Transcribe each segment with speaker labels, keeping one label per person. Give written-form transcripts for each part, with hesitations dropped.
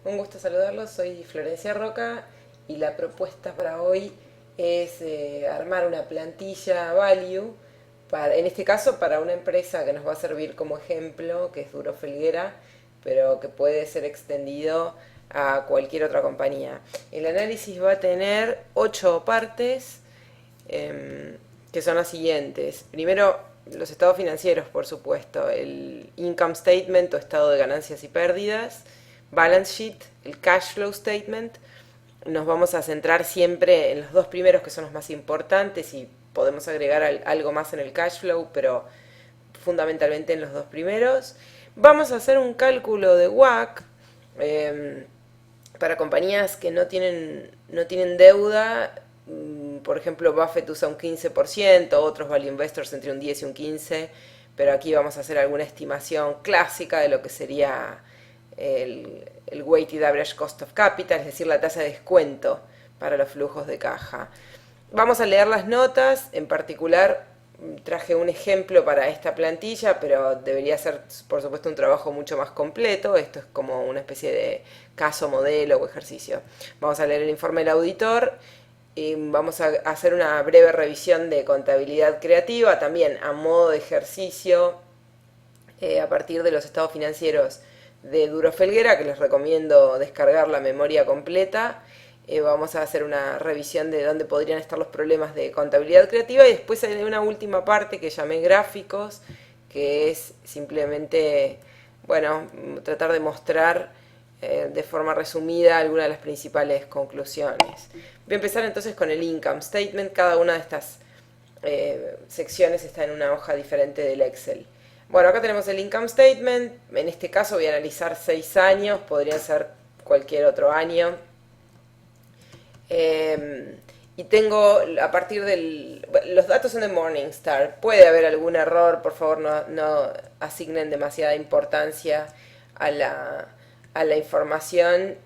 Speaker 1: Un gusto saludarlos, soy Florencia Roca y la propuesta para hoy es armar una plantilla value, en este caso para una empresa que nos va a servir como ejemplo, que es Duro Felguera, pero que puede ser extendido a cualquier otra compañía. El análisis va a tener 8 partes, que son las siguientes. Primero, los estados financieros, por supuesto, el income statement o estado de ganancias y pérdidas, balance sheet, el cash flow statement. Nos vamos a centrar siempre en los dos primeros, que son los más importantes, y podemos agregar algo más en el cash flow, pero fundamentalmente en los dos primeros. Vamos a hacer un cálculo de WACC para compañías que no tienen deuda. Por ejemplo, Buffett usa un 15%, otros value investors entre un 10 y un 15%, pero aquí vamos a hacer alguna estimación clásica de lo que sería el weighted average cost of capital, es decir, la tasa de descuento para los flujos de caja. Vamos a leer las notas, en particular traje un ejemplo para esta plantilla, pero debería ser, por supuesto, un trabajo mucho más completo. Esto es como una especie de caso, modelo o ejercicio. Vamos a leer el informe del auditor y vamos a hacer una breve revisión de contabilidad creativa, también a modo de ejercicio, a partir de los estados financieros de Duro Felguera, que les recomiendo descargar la memoria completa. Vamos a hacer una revisión de dónde podrían estar los problemas de contabilidad creativa, y después hay una última parte que llamé gráficos, que es simplemente, bueno, tratar de mostrar de forma resumida algunas de las principales conclusiones. Voy a empezar entonces con el income statement. Cada una de estas secciones está en una hoja diferente del Excel. Bueno, acá tenemos el income statement. En este caso voy a analizar 6 años, podría ser cualquier otro año. Y tengo a partir del... Los datos son de Morningstar. Puede haber algún error, por favor no asignen demasiada importancia a la información,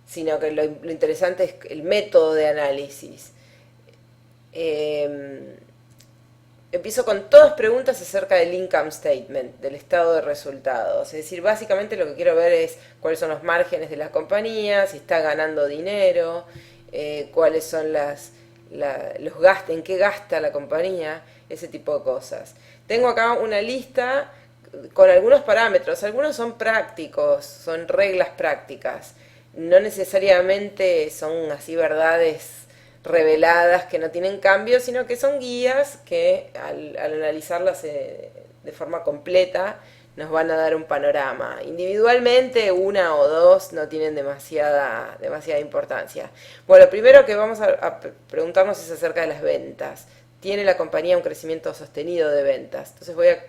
Speaker 1: sino que lo interesante es el método de análisis. Empiezo con todas preguntas acerca del income statement, del estado de resultados. Es decir, básicamente lo que quiero ver es cuáles son los márgenes de la compañía, si está ganando dinero, cuáles son los gastos, en qué gasta la compañía, ese tipo de cosas. Tengo acá una lista con algunos parámetros. Algunos son prácticos, son reglas prácticas. No necesariamente son así verdades reveladas que no tienen cambio, sino que son guías que al analizarlas de forma completa nos van a dar un panorama. Individualmente una o dos no tienen demasiada importancia. Bueno, lo primero que vamos a preguntarnos es acerca de las ventas. ¿Tiene la compañía un crecimiento sostenido de ventas? Entonces voy a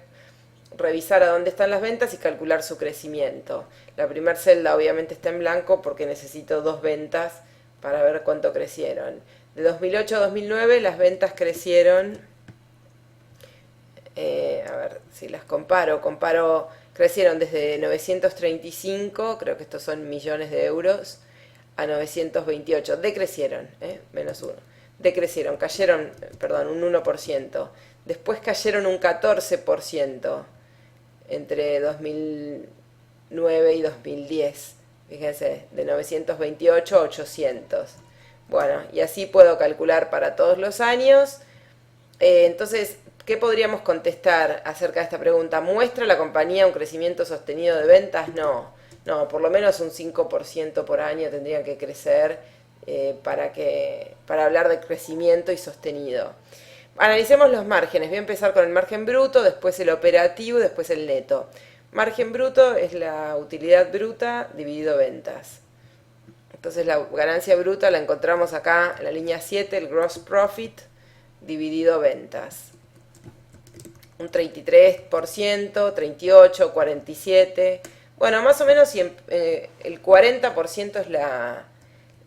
Speaker 1: revisar a dónde están las ventas y calcular su crecimiento. La primera celda obviamente está en blanco porque necesito 2 ventas para ver cuánto crecieron. De 2008 a 2009 las ventas crecieron, a ver si las comparo, crecieron desde 935, creo que estos son millones de euros, a 928, decrecieron, menos 1, decrecieron, cayeron, perdón, un 1%, después cayeron un 14% entre 2009 y 2010, fíjense, de 928 a 800. Bueno, y así puedo calcular para todos los años. Entonces, ¿qué podríamos contestar acerca de esta pregunta? ¿Muestra la compañía un crecimiento sostenido de ventas? No, por lo menos un 5% por año tendrían que crecer para hablar de crecimiento y sostenido. Analicemos los márgenes. Voy a empezar con el margen bruto, después el operativo y después el neto. Margen bruto es la utilidad bruta dividido ventas. Entonces la ganancia bruta la encontramos acá en la línea 7, el gross profit dividido ventas. Un 33%, 38%, 47%. Bueno, más o menos el 40%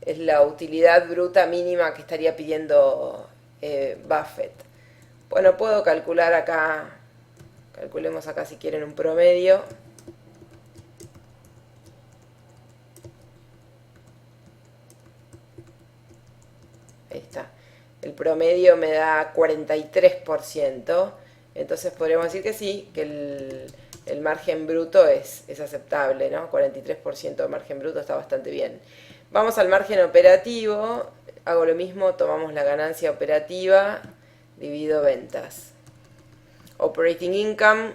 Speaker 1: es la utilidad bruta mínima que estaría pidiendo Buffett. Bueno, puedo calcular acá, calculemos acá si quieren un promedio. Ahí está. El promedio me da 43%. Entonces podríamos decir que sí, que el margen bruto es aceptable, ¿no? 43% de margen bruto está bastante bien. Vamos al margen operativo, hago lo mismo, tomamos la ganancia operativa, divido ventas. Operating income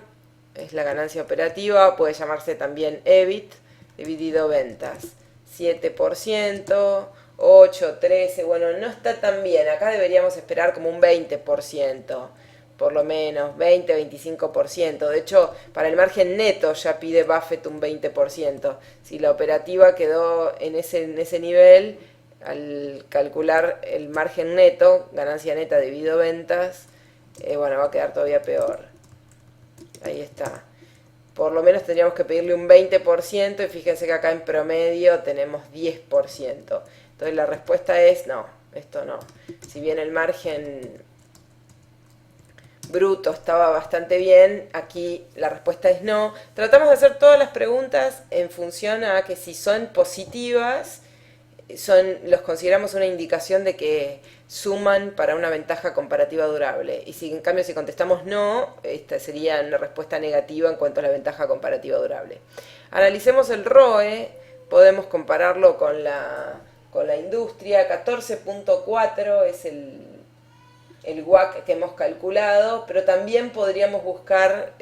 Speaker 1: es la ganancia operativa, puede llamarse también EBIT, dividido ventas. 7%, 8, 13, bueno, no está tan bien, acá deberíamos esperar como un 20%, por lo menos, 20, 25%. De hecho, para el margen neto ya pide Buffett un 20%. Si la operativa quedó en ese nivel, al calcular el margen neto, ganancia neta dividido ventas, bueno, va a quedar todavía peor. Ahí está. Por lo menos tendríamos que pedirle un 20% y fíjense que acá en promedio tenemos 10%. Entonces la respuesta es no, esto no. Si bien el margen bruto estaba bastante bien, aquí la respuesta es no. Tratamos de hacer todas las preguntas en función a que si son positivas, los consideramos una indicación de que suman para una ventaja comparativa durable. Y si en cambio si contestamos no, esta sería una respuesta negativa en cuanto a la ventaja comparativa durable. Analicemos el ROE, podemos compararlo con la industria. 14.4 es el WACC que hemos calculado, pero también podríamos buscar,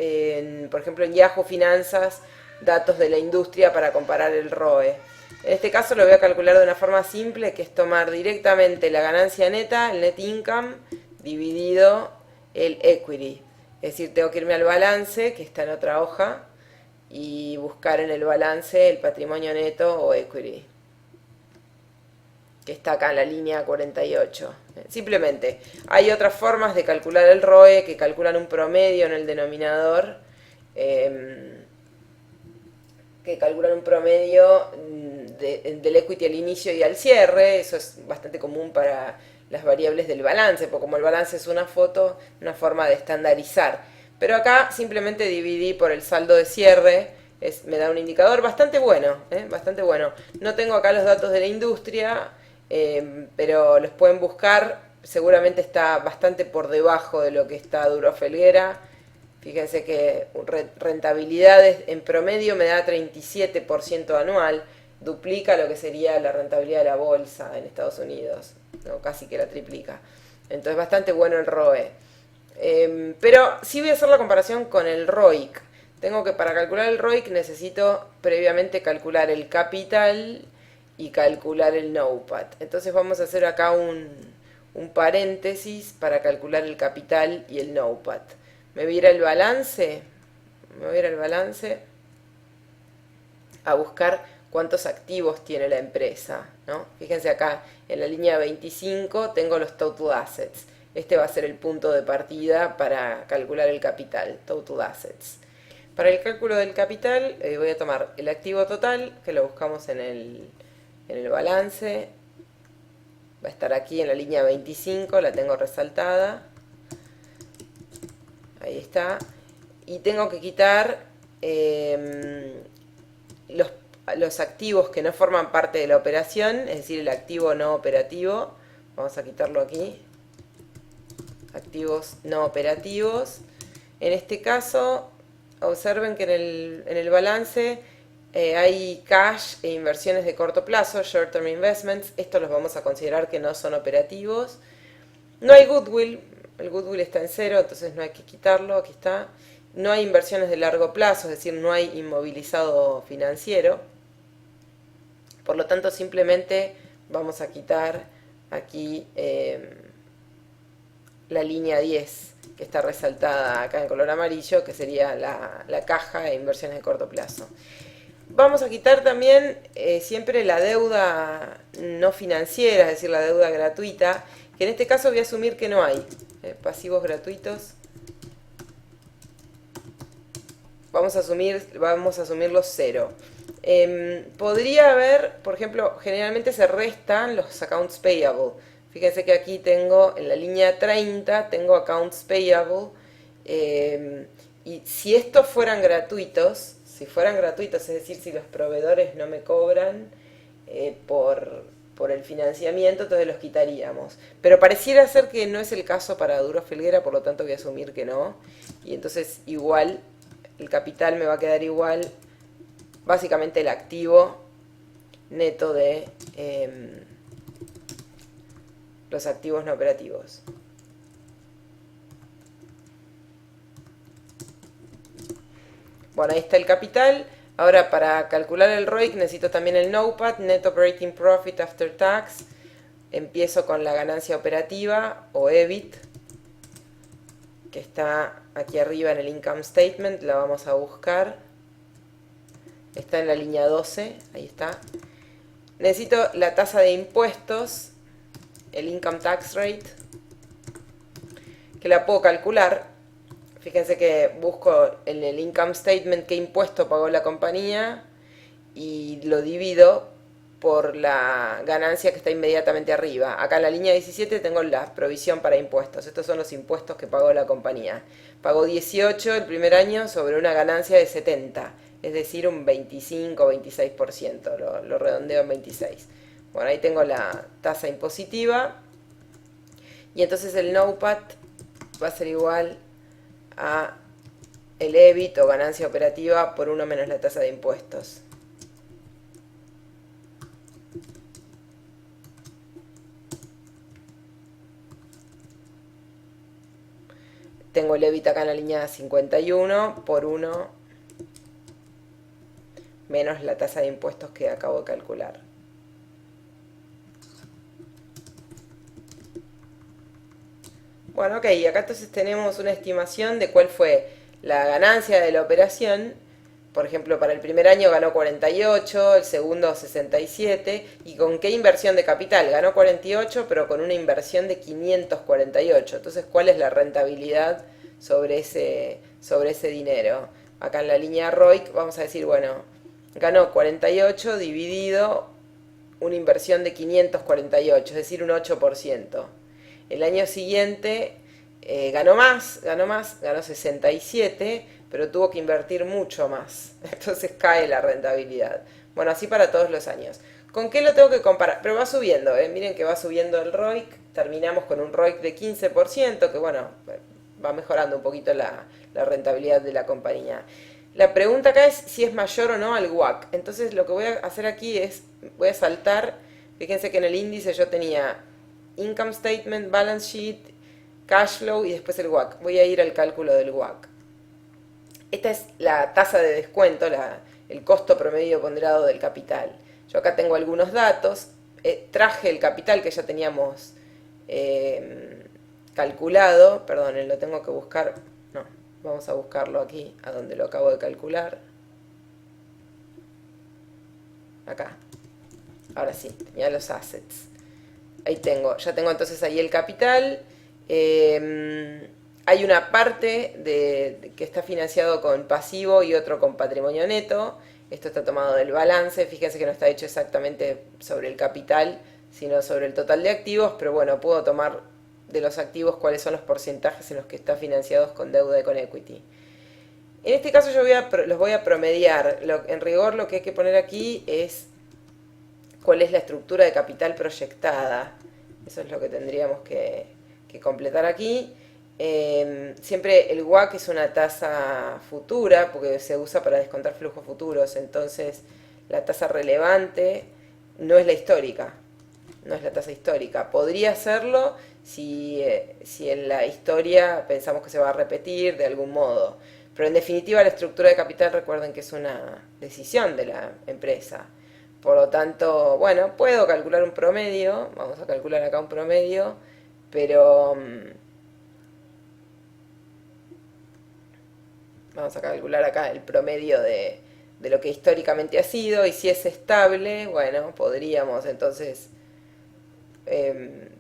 Speaker 1: por ejemplo, en Yahoo Finanzas, datos de la industria para comparar el ROE. En este caso lo voy a calcular de una forma simple, que es tomar directamente la ganancia neta, el net income, dividido el equity. Es decir, tengo que irme al balance, que está en otra hoja, y buscar en el balance el patrimonio neto o equity, que está acá en la línea 48. Simplemente, hay otras formas de calcular el ROE que calculan un promedio en el denominador, que calculan un promedio del equity al inicio y al cierre. Eso es bastante común para las variables del balance, porque como el balance es una foto, una forma de estandarizar. Pero acá simplemente dividí por el saldo de cierre, me da un indicador bastante bueno, bastante bueno. No tengo acá los datos de la industria, pero los pueden buscar. Seguramente está bastante por debajo de lo que está Duro Felguera. Fíjense que rentabilidades en promedio me da 37% anual, duplica lo que sería la rentabilidad de la bolsa en Estados Unidos, ¿no? Casi que la triplica. Entonces bastante bueno el ROE. Pero sí voy a hacer la comparación con el ROIC. Para calcular el ROIC necesito previamente calcular el capital y calcular el NOPAT. Entonces vamos a hacer acá un paréntesis para calcular el capital y el NOPAT. Me voy a ir al balance, a buscar cuántos activos tiene la empresa, ¿no? Fíjense acá, en la línea 25 tengo los total assets. Este va a ser el punto de partida para calcular el capital, total assets. Para el cálculo del capital voy a tomar el activo total, que lo buscamos en el balance. Va a estar aquí en la línea 25, la tengo resaltada. Ahí está. Y tengo que quitar los activos que no forman parte de la operación, es decir, el activo no operativo. Vamos a quitarlo aquí. Activos no operativos. En este caso, observen que en el balance hay cash e inversiones de corto plazo, short term investments. Estos los vamos a considerar que no son operativos. No hay goodwill. El goodwill está en cero, entonces no hay que quitarlo, aquí está. No hay inversiones de largo plazo, es decir, no hay inmovilizado financiero. Por lo tanto, simplemente vamos a quitar aquí la línea 10, que está resaltada acá en color amarillo, que sería la caja de inversiones de corto plazo. Vamos a quitar también siempre la deuda no financiera, es decir, la deuda gratuita, que en este caso voy a asumir que no hay. Pasivos gratuitos. Vamos a asumirlos cero. Podría haber, por ejemplo, generalmente se restan los accounts payable. Fíjense que aquí tengo, en la línea 30, tengo accounts payable. Y si estos fueran gratuitos, es decir, si los proveedores no me cobran por el financiamiento, entonces los quitaríamos. Pero pareciera ser que no es el caso para Duro Felguera, por lo tanto voy a asumir que no. Y entonces igual el capital me va a quedar igual, básicamente el activo neto de los activos no operativos. Bueno, ahí está el capital. Ahora, para calcular el ROIC necesito también el NOPAT, Net Operating Profit After Tax. Empiezo con la ganancia operativa, o EBIT, que está aquí arriba en el Income Statement. La vamos a buscar. Está en la línea 12, ahí está. Necesito la tasa de impuestos, el Income Tax Rate, que la puedo calcular. Fíjense que busco en el Income Statement qué impuesto pagó la compañía y lo divido por la ganancia que está inmediatamente arriba. Acá en la línea 17 tengo la provisión para impuestos. Estos son los impuestos que pagó la compañía. Pagó 18 el primer año sobre una ganancia de 70, es decir, un 25 o 26%, lo redondeo en 26. Bueno, ahí tengo la tasa impositiva. Y entonces el NOPAT va a ser igual a el EBIT o ganancia operativa por 1 menos la tasa de impuestos. Tengo el EBIT acá en la línea 51 por 1 menos la tasa de impuestos que acabo de calcular. Bueno, ok, acá entonces tenemos una estimación de cuál fue la ganancia de la operación. Por ejemplo, para el primer año ganó 48, el segundo 67, y con qué inversión de capital. Ganó 48, pero con una inversión de 548. Entonces, ¿cuál es la rentabilidad sobre ese dinero? Acá en la línea ROIC vamos a decir, bueno, ganó 48 dividido una inversión de 548, es decir, un 8%. El año siguiente ganó 67, pero tuvo que invertir mucho más. Entonces cae la rentabilidad. Bueno, así para todos los años. ¿Con qué lo tengo que comparar? Pero va subiendo, miren que va subiendo el ROIC. Terminamos con un ROIC de 15%, que bueno, va mejorando un poquito la rentabilidad de la compañía. La pregunta acá es si es mayor o no al WACC. Entonces lo que voy a hacer aquí es, voy a saltar, fíjense que en el índice yo tenía Income Statement, Balance Sheet, Cash Flow y después el WACC. Voy a ir al cálculo del WACC. Esta es la tasa de descuento, el costo promedio ponderado del capital. Yo acá tengo algunos datos. Traje el capital que ya teníamos calculado. Perdón, lo tengo que buscar. No, vamos a buscarlo aquí, a donde lo acabo de calcular. Acá. Ahora sí, tenía los assets. Ahí ya tengo entonces ahí el capital. Hay una parte que está financiado con pasivo y otro con patrimonio neto. Esto está tomado del balance. Fíjense que no está hecho exactamente sobre el capital, sino sobre el total de activos. Pero bueno, puedo tomar de los activos cuáles son los porcentajes en los que están financiados con deuda y con equity. En este caso yo los voy a promediar. En rigor lo que hay que poner aquí es cuál es la estructura de capital proyectada. Eso es lo que tendríamos que completar aquí. Siempre el WACC es una tasa futura porque se usa para descontar flujos futuros. Entonces la tasa relevante no es la histórica. No es la tasa histórica. Podría serlo si en la historia pensamos que se va a repetir de algún modo. Pero en definitiva la estructura de capital, recuerden que es una decisión de la empresa. Por lo tanto, bueno, puedo calcular un promedio. Vamos a calcular acá un promedio. Pero vamos a calcular acá el promedio de lo que históricamente ha sido. Y si es estable, bueno, podríamos entonces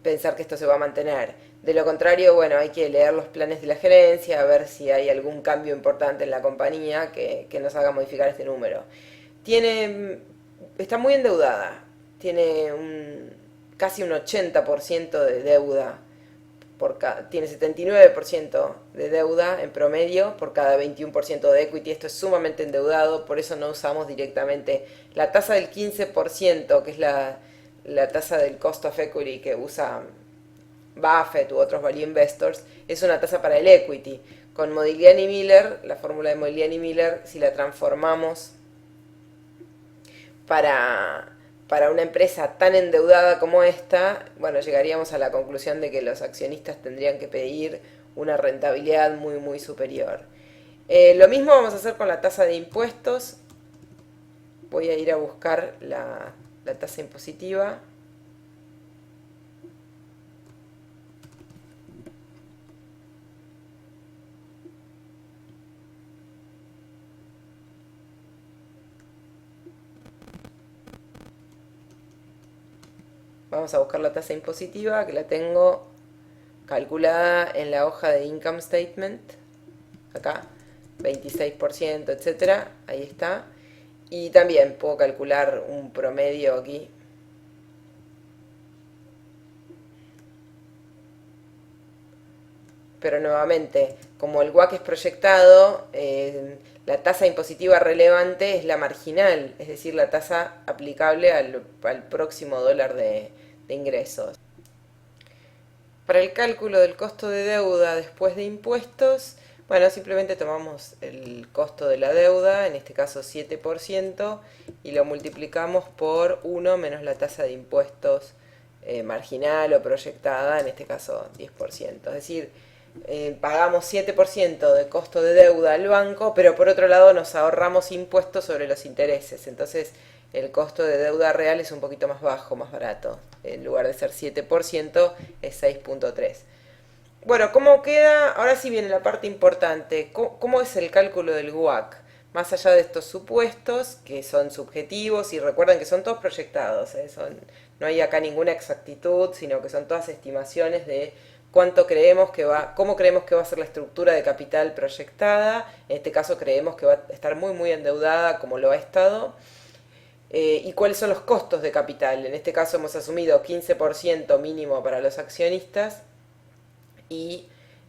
Speaker 1: pensar que esto se va a mantener. De lo contrario, bueno, hay que leer los planes de la gerencia, a ver si hay algún cambio importante en la compañía que nos haga modificar este número. Está muy endeudada, tiene casi un 80% de deuda, tiene 79% de deuda en promedio por cada 21% de equity. Esto es sumamente endeudado, por eso no usamos directamente la tasa del 15%, que es la tasa del cost of equity que usa Buffett u otros value investors. Es una tasa para el equity. con Modigliani Miller, la fórmula de Modigliani Miller, si la transformamos para una empresa tan endeudada como esta, bueno, llegaríamos a la conclusión de que los accionistas tendrían que pedir una rentabilidad muy, muy superior. Lo mismo vamos a hacer con la tasa de impuestos. Voy a ir a buscar la tasa impositiva. Vamos a buscar la tasa impositiva, que la tengo calculada en la hoja de Income Statement. Acá, 26%, etcétera. Ahí está. Y también puedo calcular un promedio aquí. Pero nuevamente, como el WACC es proyectado, la tasa impositiva relevante es la marginal, es decir, la tasa aplicable al próximo dólar de ingresos. Para el cálculo del costo de deuda después de impuestos, bueno, simplemente tomamos el costo de la deuda, en este caso 7%, y lo multiplicamos por 1 menos la tasa de impuestos marginal o proyectada, en este caso 10%. Es decir, pagamos 7% de costo de deuda al banco, pero por otro lado nos ahorramos impuestos sobre los intereses. Entonces el costo de deuda real es un poquito más bajo, más barato. En lugar de ser 7%, es 6.3%. Bueno, ¿cómo queda? Ahora sí viene la parte importante. ¿Cómo es el cálculo del WACC? Más allá de estos supuestos, que son subjetivos, y recuerden que son todos proyectados, no hay acá ninguna exactitud, sino que son todas estimaciones de cuánto creemos que cómo creemos que va a ser la estructura de capital proyectada. En este caso creemos que va a estar muy, muy endeudada, como lo ha estado. Y cuáles son los costos de capital. En este caso hemos asumido 15% mínimo para los accionistas y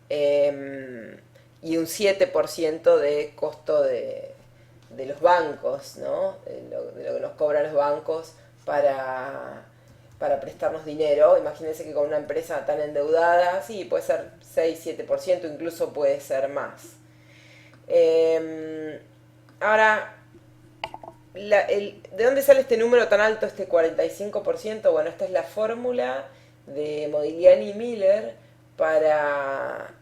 Speaker 1: un 7% de costo de los bancos, ¿no? De lo que nos cobran los bancos para prestarnos dinero. Imagínense que con una empresa tan endeudada, sí, puede ser 6-7%, incluso puede ser más. Ahora, ¿de dónde sale este número tan alto, este 45%? Bueno, esta es la fórmula de Modigliani Miller para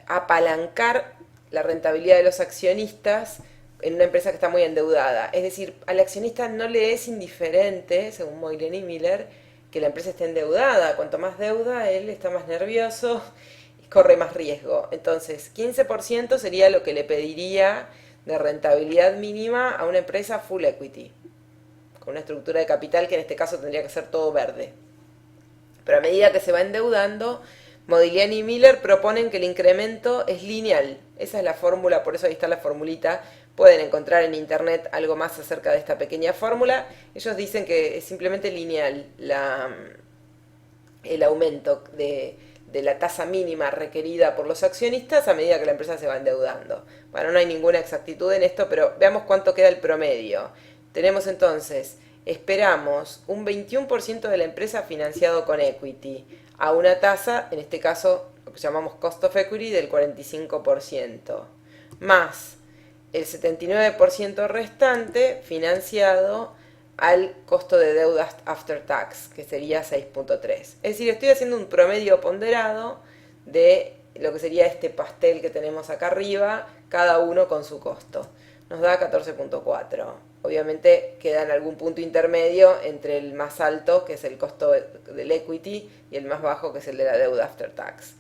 Speaker 1: apalancar la rentabilidad de los accionistas en una empresa que está muy endeudada. Es decir, al accionista no le es indiferente, según Modigliani Miller, que la empresa esté endeudada. Cuanto más deuda, él está más nervioso y corre más riesgo. Entonces, 15% sería lo que le pediría de rentabilidad mínima a una empresa full equity, con una estructura de capital que en este caso tendría que ser todo verde. Pero a medida que se va endeudando, Modigliani y Miller proponen que el incremento es lineal. Esa es la fórmula, por eso ahí está la formulita. Pueden encontrar en internet algo más acerca de esta pequeña fórmula. Ellos dicen que es simplemente lineal el aumento de la tasa mínima requerida por los accionistas a medida que la empresa se va endeudando. Bueno, no hay ninguna exactitud en esto, pero veamos cuánto queda el promedio. Tenemos entonces, esperamos un 21% de la empresa financiado con equity, a una tasa, en este caso, lo que llamamos cost of equity, del 45%, más el 79% restante financiado al costo de deuda after tax, que sería 6.3. Es decir, estoy haciendo un promedio ponderado de lo que sería este pastel que tenemos acá arriba, cada uno con su costo. Nos da 14.4. Obviamente queda en algún punto intermedio entre el más alto, que es el costo del equity, y el más bajo, que es el de la deuda after tax.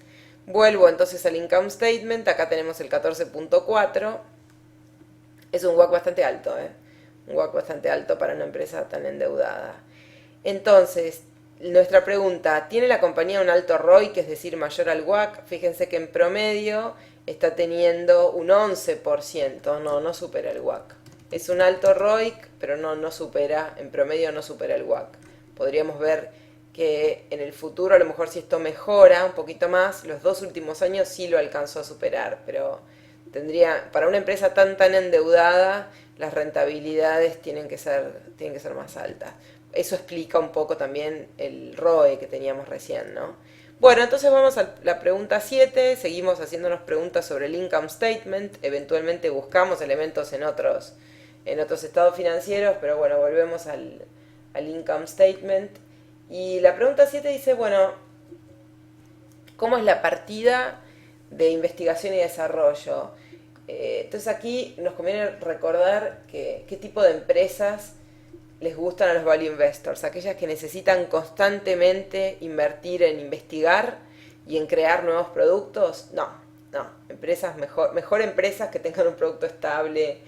Speaker 1: Vuelvo entonces al income statement. Acá tenemos el 14.4. Es un WACC bastante alto, un WACC bastante alto para una empresa tan endeudada. Entonces, nuestra pregunta, ¿tiene la compañía un alto ROI, que es decir, mayor al WACC? Fíjense que en promedio está teniendo un 11%, no supera el WACC. Es un alto ROIC, pero no supera, en promedio no supera el WACC. Podríamos ver que en el futuro, a lo mejor si esto mejora un poquito más, los 2 últimos años sí lo alcanzó a superar, pero para una empresa tan endeudada, las rentabilidades tienen que ser más altas. Eso explica un poco también el ROE que teníamos recién, ¿no? Bueno, entonces vamos a la pregunta 7, seguimos haciéndonos preguntas sobre el income statement, eventualmente buscamos elementos en otros estados financieros, pero bueno, volvemos al income statement. Y la pregunta 7 dice, bueno, ¿cómo es la partida de investigación y desarrollo? Entonces aquí nos conviene recordar qué tipo de empresas les gustan a los value investors, aquellas que necesitan constantemente invertir en investigar y en crear nuevos productos. No, empresas mejor empresas que tengan un producto estable,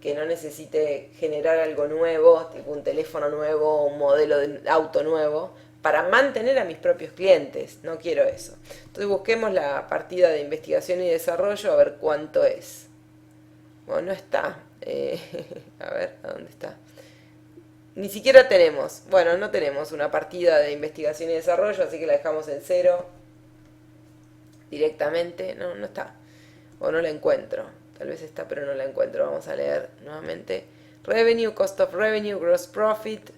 Speaker 1: que no necesite generar algo nuevo, tipo un teléfono nuevo, un modelo de auto nuevo, para mantener a mis propios clientes. No quiero eso. Entonces busquemos la partida de investigación y desarrollo a ver cuánto es. Bueno, no está. A ver, ¿a dónde está? Ni siquiera tenemos. Bueno, no tenemos una partida de investigación y desarrollo, así que la dejamos en 0 directamente. No, no está. O no la encuentro. Tal vez está, pero no la encuentro. Vamos a leer nuevamente. Revenue, cost of revenue, gross profit.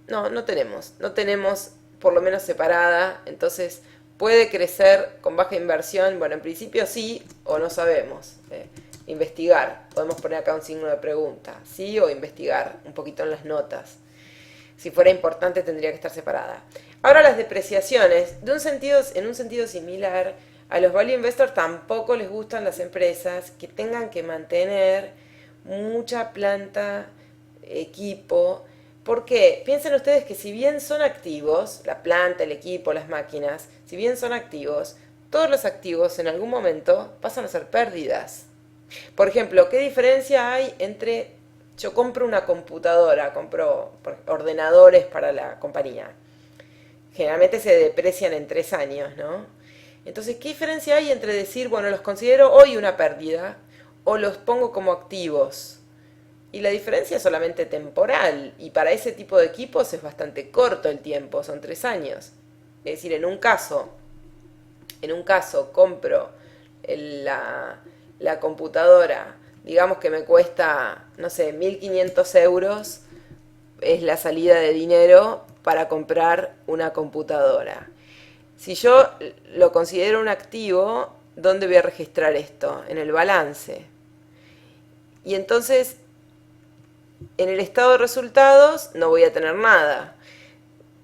Speaker 1: No, no tenemos. No tenemos por lo menos separada. Entonces, ¿puede crecer con baja inversión? Bueno, en principio sí o no sabemos. Investigar. Podemos poner acá un signo de pregunta. ¿Sí o investigar? Un poquito en las notas. Si fuera importante tendría que estar separada. Ahora las depreciaciones. En un sentido similar, a los value investors tampoco les gustan las empresas que tengan que mantener mucha planta, equipo. ¿Por qué? Piensen ustedes que si bien son activos, la planta, el equipo, las máquinas, si bien son activos, todos los activos en algún momento pasan a ser pérdidas. Por ejemplo, ¿qué diferencia hay entre yo compro una computadora, compro ordenadores para la compañía? Generalmente se deprecian en 3 años, ¿no? Entonces, ¿qué diferencia hay entre decir, bueno, los considero hoy una pérdida o los pongo como activos? Y la diferencia es solamente temporal, y para ese tipo de equipos es bastante corto el tiempo, son 3 años. Es decir, en un caso compro la computadora, digamos que me cuesta, no sé, 1.500 euros, es la salida de dinero para comprar una computadora. Si yo lo considero un activo, ¿dónde voy a registrar esto? En el balance. Y entonces, en el estado de resultados no voy a tener nada.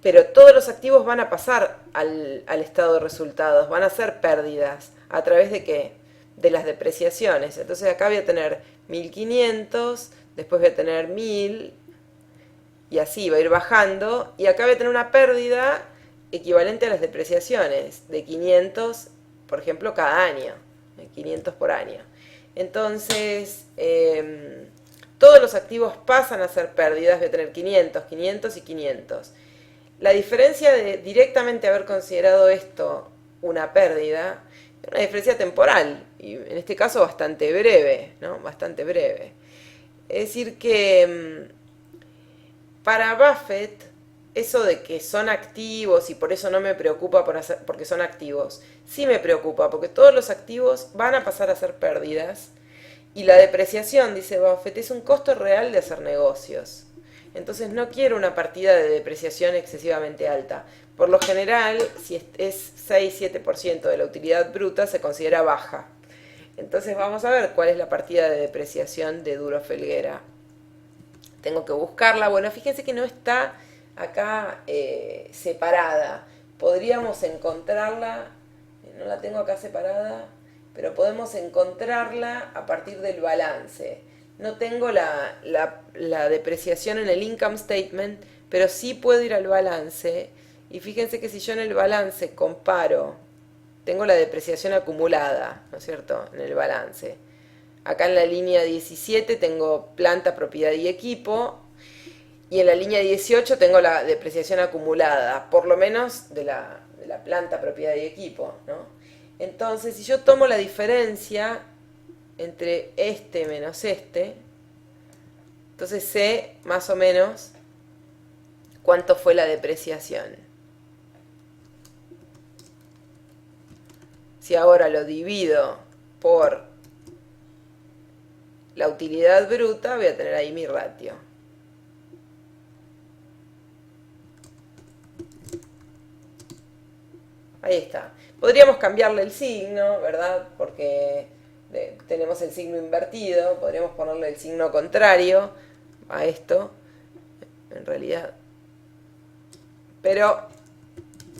Speaker 1: Pero todos los activos van a pasar al estado de resultados, van a ser pérdidas. ¿A través de qué? De las depreciaciones. Entonces acá voy a tener 1.500, después voy a tener 1.000, y así va a ir bajando. Y acá voy a tener una pérdida equivalente a las depreciaciones, de 500, por ejemplo, cada año. 500 por año. Entonces, todos los activos pasan a ser pérdidas. Voy a tener 500, 500 y 500. La diferencia de directamente haber considerado esto una pérdida es una diferencia temporal, y en este caso bastante breve, ¿no? Bastante breve. Es decir que para Buffett, eso de que son activos y por eso no me preocupa porque son activos, sí me preocupa, porque todos los activos van a pasar a ser pérdidas, y la depreciación, dice Buffett, es un costo real de hacer negocios. Entonces no quiero una partida de depreciación excesivamente alta. Por lo general, si es 6-7% de la utilidad bruta, se considera baja. Entonces vamos a ver cuál es la partida de depreciación de Duro Felguera. Tengo que buscarla. Bueno, fíjense que no está acá separada. Podríamos encontrarla, no la tengo acá separada, pero podemos encontrarla a partir del balance. No tengo la depreciación en el income statement, pero sí puedo ir al balance. Y fíjense que si yo en el balance comparo, tengo la depreciación acumulada, ¿no es cierto?, en el balance. Acá en la línea 17 tengo planta, propiedad y equipo. Y en la línea 18 tengo la depreciación acumulada, por lo menos de la planta, propiedad y equipo, ¿no? Entonces, si yo tomo la diferencia entre este menos este, entonces sé más o menos cuánto fue la depreciación. Si ahora lo divido por la utilidad bruta, voy a tener ahí mi ratio. Ahí está. Podríamos cambiarle el signo, ¿verdad? Porque tenemos el signo invertido. Podríamos ponerle el signo contrario a esto, en realidad. Pero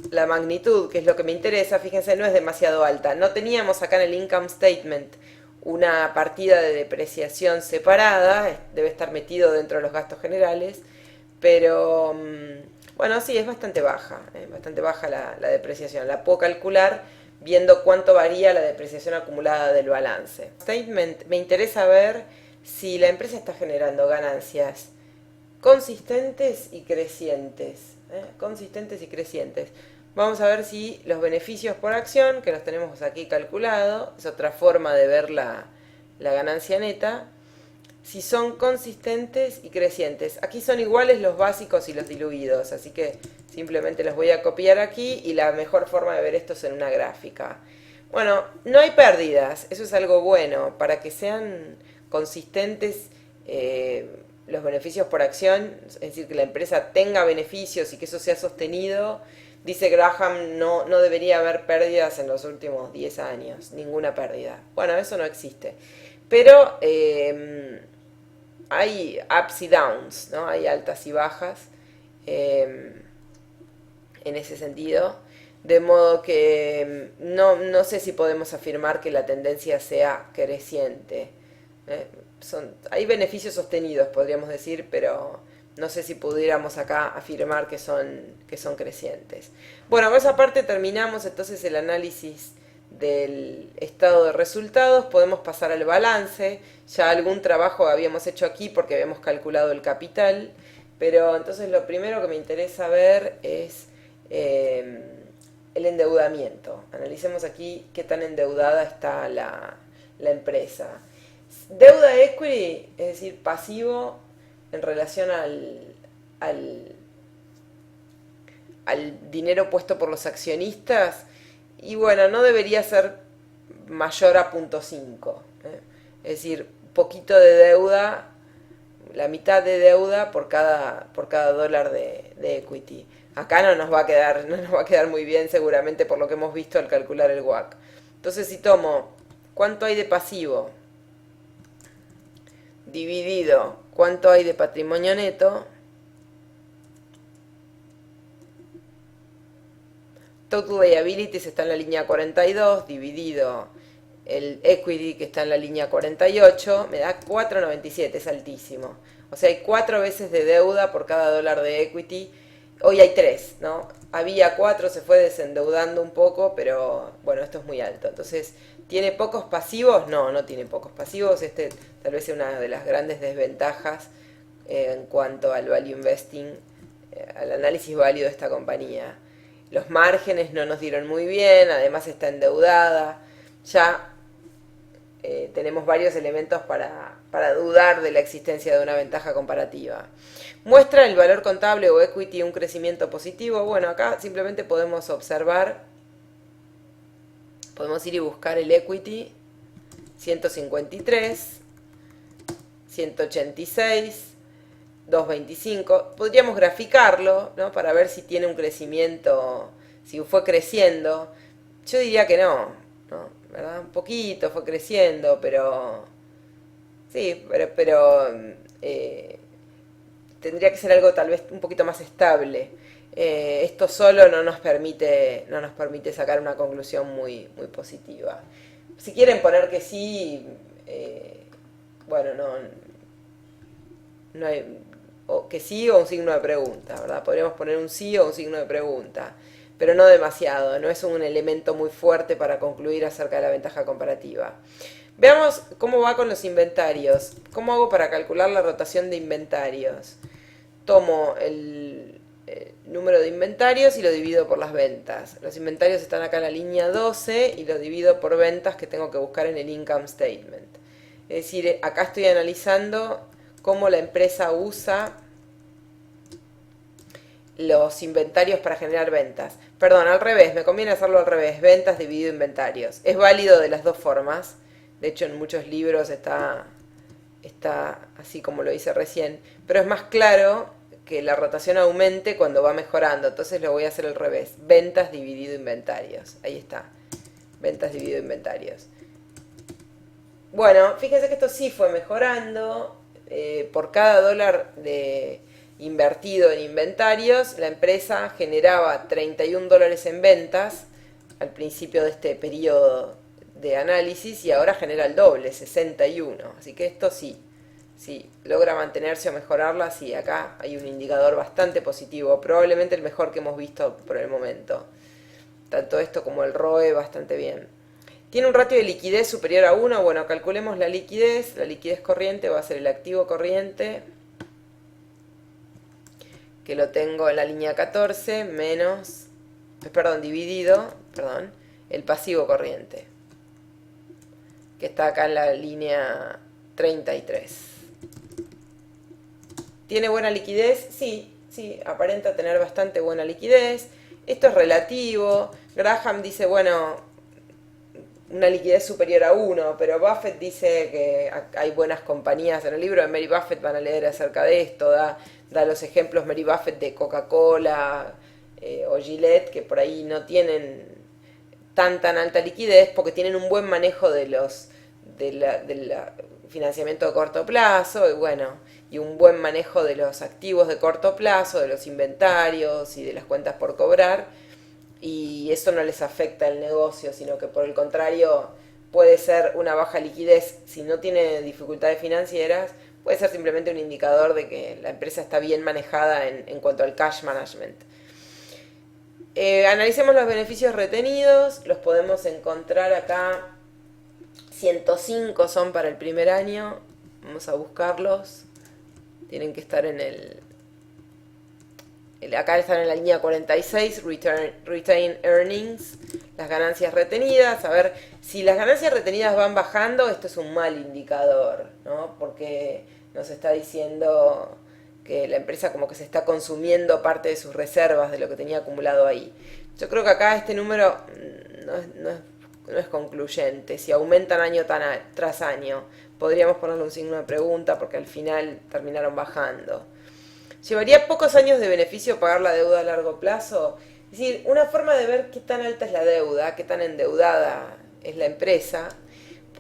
Speaker 1: la magnitud, que es lo que me interesa, fíjense, no es demasiado alta. No teníamos acá en el income statement una partida de depreciación separada, debe estar metido dentro de los gastos generales, pero bueno, sí, es bastante baja la depreciación. La puedo calcular viendo cuánto varía la depreciación acumulada del balance. Statement, me interesa ver si la empresa está generando ganancias consistentes y crecientes. Consistentes y crecientes. Vamos a ver si los beneficios por acción, que los tenemos aquí calculado, es otra forma de ver la ganancia neta, si son consistentes y crecientes. Aquí son iguales los básicos y los diluidos, así que simplemente los voy a copiar aquí y la mejor forma de ver esto es en una gráfica. Bueno, no hay pérdidas, eso es algo bueno. Para que sean consistentes los beneficios por acción, es decir, que la empresa tenga beneficios y que eso sea sostenido, dice Graham, no debería haber pérdidas en los últimos 10 años, ninguna pérdida. Bueno, eso no existe. Pero hay ups y downs, ¿no? Hay altas y bajas en ese sentido. De modo que no sé si podemos afirmar que la tendencia sea creciente. Hay beneficios sostenidos, podríamos decir, pero no sé si pudiéramos acá afirmar que son crecientes. Bueno, por esa parte terminamos entonces el análisis del estado de resultados. Podemos pasar al balance. Ya algún trabajo habíamos hecho aquí porque habíamos calculado el capital, pero entonces lo primero que me interesa ver es el endeudamiento. Analicemos aquí qué tan endeudada está la empresa. Deuda equity, es decir, pasivo en relación al dinero puesto por los accionistas, y bueno, no debería ser mayor a 0.5. Es decir, poquito de deuda, la mitad de deuda por cada dólar de equity. Acá no nos va a quedar muy bien seguramente por lo que hemos visto al calcular el WACC. Entonces si tomo cuánto hay de pasivo dividido cuánto hay de patrimonio neto, total liabilities está en la línea 42, dividido el equity que está en la línea 48, me da 4,97, es altísimo. O sea, hay 4 veces de deuda por cada dólar de equity. Hoy hay 3, ¿no? Había 4, se fue desendeudando un poco, pero bueno, esto es muy alto. Entonces, ¿tiene pocos pasivos? No tiene pocos pasivos. Tal vez sea una de las grandes desventajas en cuanto al value investing, al análisis válido de esta compañía. Los márgenes no nos dieron muy bien, además está endeudada. Ya tenemos varios elementos para dudar de la existencia de una ventaja comparativa. ¿Muestra el valor contable o equity un crecimiento positivo? Bueno, acá simplemente podemos observar, podemos ir y buscar el equity, 153, 186, 225. Podríamos graficarlo, ¿no? Para ver si tiene un crecimiento, si fue creciendo. Yo diría que no, ¿verdad? Un poquito fue creciendo, pero sí, pero tendría que ser algo tal vez un poquito más estable. Esto solo no nos permite sacar una conclusión muy positiva. Si quieren poner que sí, bueno, no hay, o que sí o un signo de pregunta, ¿verdad? Podríamos poner un sí o un signo de pregunta, pero no demasiado, no es un elemento muy fuerte para concluir acerca de la ventaja comparativa. Veamos cómo va con los inventarios. ¿Cómo hago para calcular la rotación de inventarios? Tomo el número de inventarios y lo divido por las ventas. Los inventarios están acá en la línea 12 y lo divido por ventas que tengo que buscar en el income statement. Es decir, acá estoy analizando cómo la empresa usa los inventarios para generar ventas. Perdón, al revés, me conviene hacerlo al revés, ventas dividido inventarios. Es válido de las dos formas, de hecho en muchos libros está así como lo hice recién, pero es más claro que la rotación aumente cuando va mejorando. Entonces lo voy a hacer al revés. Ventas dividido inventarios. Ahí está. Ventas dividido inventarios. Bueno, fíjense que esto sí fue mejorando. Por cada dólar invertido en inventarios, la empresa generaba 31 dólares en ventas al principio de este periodo de análisis y ahora genera el doble, 61. Así que esto sí, logra mantenerse o mejorarla, sí, acá hay un indicador bastante positivo, probablemente el mejor que hemos visto por el momento. Tanto esto como el ROE bastante bien. Tiene un ratio de liquidez superior a 1, bueno, calculemos la liquidez corriente va a ser el activo corriente, que lo tengo en la línea 14, menos, dividido, el pasivo corriente, que está acá en la línea 33. ¿Tiene buena liquidez? Sí, aparenta tener bastante buena liquidez. Esto es relativo. Graham dice, bueno, una liquidez superior a 1, pero Buffett dice que hay buenas compañías. En el libro de Mary Buffett van a leer acerca de esto, da los ejemplos Mary Buffett de Coca-Cola o Gillette, que por ahí no tienen tan alta liquidez porque tienen un buen manejo del financiamiento de corto plazo y un buen manejo de los activos de corto plazo, de los inventarios y de las cuentas por cobrar, y eso no les afecta el negocio, sino que por el contrario puede ser una baja liquidez. Si no tiene dificultades financieras, puede ser simplemente un indicador de que la empresa está bien manejada en cuanto al cash management. Analicemos los beneficios retenidos, los podemos encontrar acá. 105 son para el primer año, vamos a buscarlos, tienen que estar en acá están en la línea 46, Retain Earnings, las ganancias retenidas. A ver, si las ganancias retenidas van bajando, esto es un mal indicador, ¿no? Porque nos está diciendo que la empresa como que se está consumiendo parte de sus reservas de lo que tenía acumulado ahí. Yo creo que acá este número no es concluyente. Si aumentan año tras año, podríamos ponerle un signo de pregunta porque al final terminaron bajando. ¿Llevaría pocos años de beneficio pagar la deuda a largo plazo? Es decir, una forma de ver qué tan alta es la deuda, qué tan endeudada es la empresa,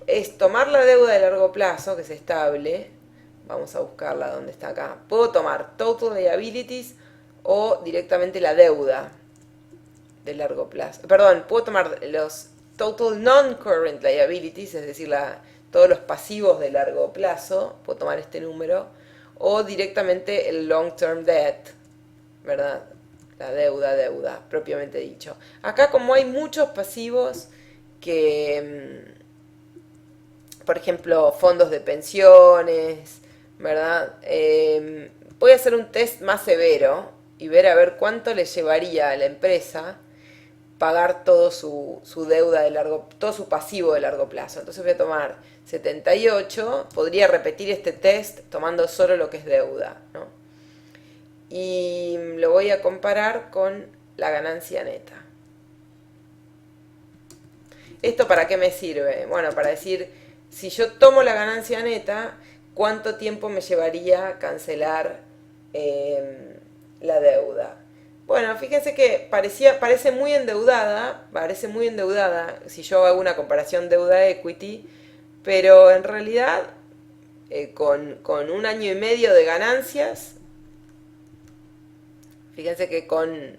Speaker 1: es tomar la deuda de largo plazo, que es estable. Vamos a buscarla donde está acá. Puedo tomar Total Liabilities o directamente la deuda de largo plazo. Puedo tomar los Total Non-Current Liabilities, es decir, todos los pasivos de largo plazo, puedo tomar este número, o directamente el Long-Term Debt, ¿verdad? La deuda, propiamente dicho. Acá como hay muchos pasivos que, por ejemplo, fondos de pensiones, ¿verdad? Voy a hacer un test más severo y ver a ver cuánto le llevaría a la empresa pagar todo su deuda todo su pasivo de largo plazo. Entonces voy a tomar 78, podría repetir este test tomando solo lo que es deuda, ¿no? Y lo voy a comparar con la ganancia neta. ¿Esto para qué me sirve? Bueno, para decir, si yo tomo la ganancia neta, ¿cuánto tiempo me llevaría cancelar la deuda? Bueno, fíjense que parece muy endeudada, si yo hago una comparación deuda-equity, pero en realidad con 1 año y medio de ganancias, fíjense que con